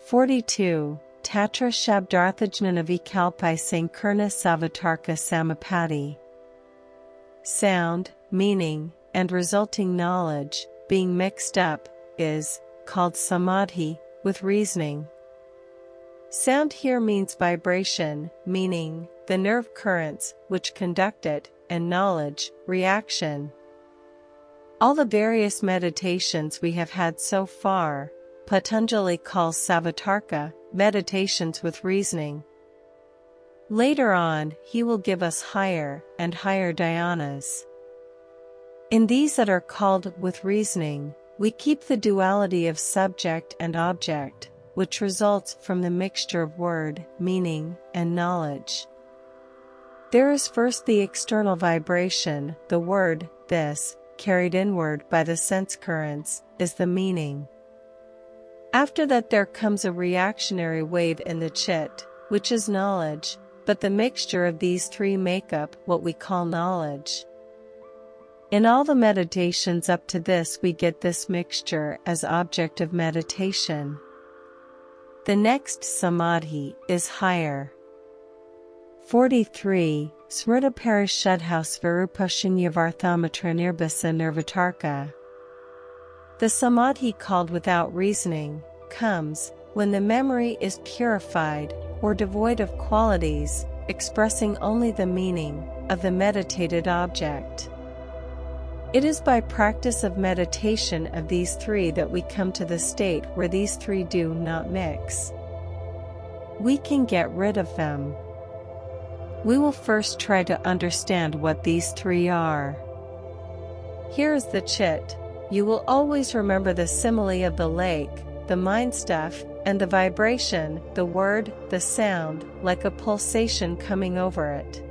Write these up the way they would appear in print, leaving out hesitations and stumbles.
42. Tatra Shabdarthajnana Vikalpai Sankurna Savatarka Samapati. Sound, meaning, and resulting knowledge, being mixed up, is called samadhi, with reasoning. Sound here means vibration, meaning the nerve currents which conduct it, and knowledge, reaction. All the various meditations we have had so far, Patanjali calls Savatarka, meditations with reasoning. Later on, he will give us higher and higher dhyanas. In these that are called with reasoning, we keep the duality of subject and object, which results from the mixture of word, meaning, and knowledge. There is first the external vibration, the word, this, carried inward by the sense currents, is the meaning. After that there comes a reactionary wave in the chit, which is knowledge, but the mixture of these three make up what we call knowledge. In all the meditations up to this we get this mixture as object of meditation. The next samadhi is higher. 43. Smrita Parishudhaus Virupashinyavarthamatra Nirbasa Nirvitarka. The samadhi called without reasoning comes when the memory is purified or devoid of qualities, expressing only the meaning of the meditated object. It is by practice of meditation of these three that we come to the state where these three do not mix. We can get rid of them. We will first try to understand what these three are. Here is the chit. You will always remember the simile of the lake, the mind stuff, and the vibration, the word, the sound, like a pulsation coming over it.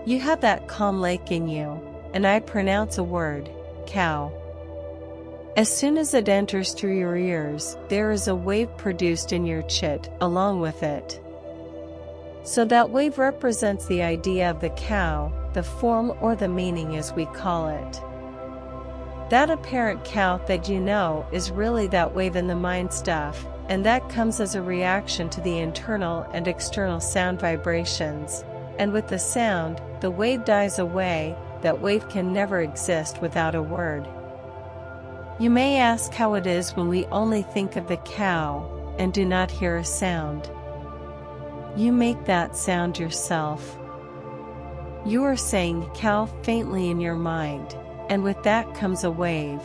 You have that calm lake in you, and I pronounce a word, cow. As soon as it enters through your ears, there is a wave produced in your chit along with it. So that wave represents the idea of the cow, the form or the meaning as we call it. That apparent cow that you know is really that wave in the mind stuff, and that comes as a reaction to the internal and external sound vibrations, and with the sound, the wave dies away. That wave can never exist without a word. You may ask how it is when we only think of the cow and do not hear a sound. You make that sound yourself. You are saying cow faintly in your mind, and with that comes a wave.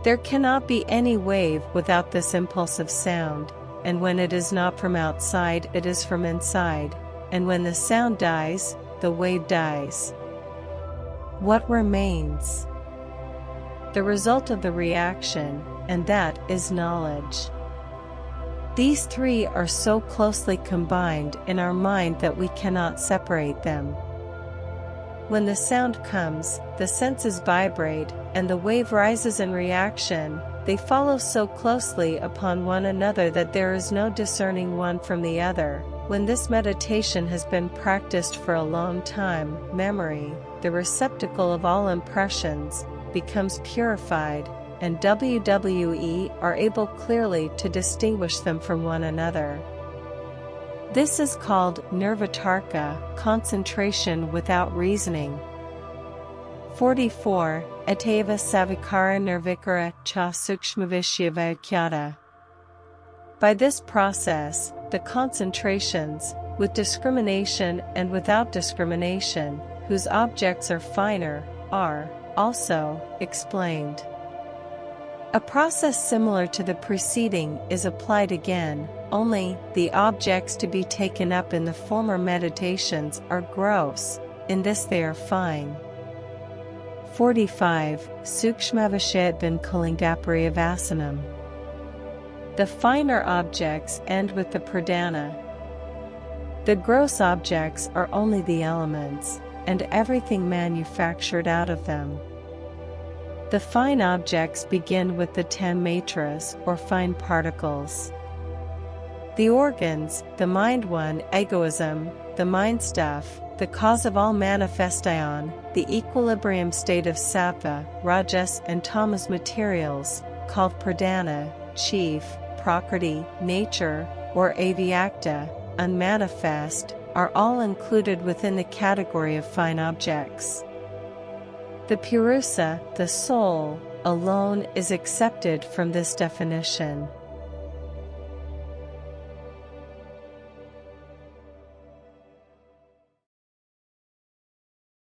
There cannot be any wave without this impulsive sound, and when it is not from outside, it is from inside, and when the sound dies, the wave dies. What remains? The result of the reaction, and that is knowledge. These three are so closely combined in our mind that we cannot separate them. When the sound comes, the senses vibrate, and the wave rises in reaction. They follow so closely upon one another that there is no discerning one from the other. When this meditation has been practiced for a long time, memory, the receptacle of all impressions, becomes purified, and WWE are able clearly to distinguish them from one another. This is called nirvitarka, concentration without reasoning. 44. Ateva savikara nirvikara cha sukshmavishya. By this process, the concentrations, with discrimination and without discrimination, whose objects are finer, are also explained. A process similar to the preceding is applied again, only the objects to be taken up in the former meditations are gross, in this they are fine. 45. Sukshmavishayat bin kalingapari vasanam. The finer objects end with the pradhana. The gross objects are only the elements, and everything manufactured out of them. The fine objects begin with the 10 matras or fine particles. The organs, the mind one, egoism, the mind stuff, the cause of all manifestation, the equilibrium state of sattva, rajas and tamas materials, called pradhana, chief, prakriti, nature, or avyakta, unmanifest, are all included within the category of fine objects. The purusa, the soul, alone is accepted from this definition.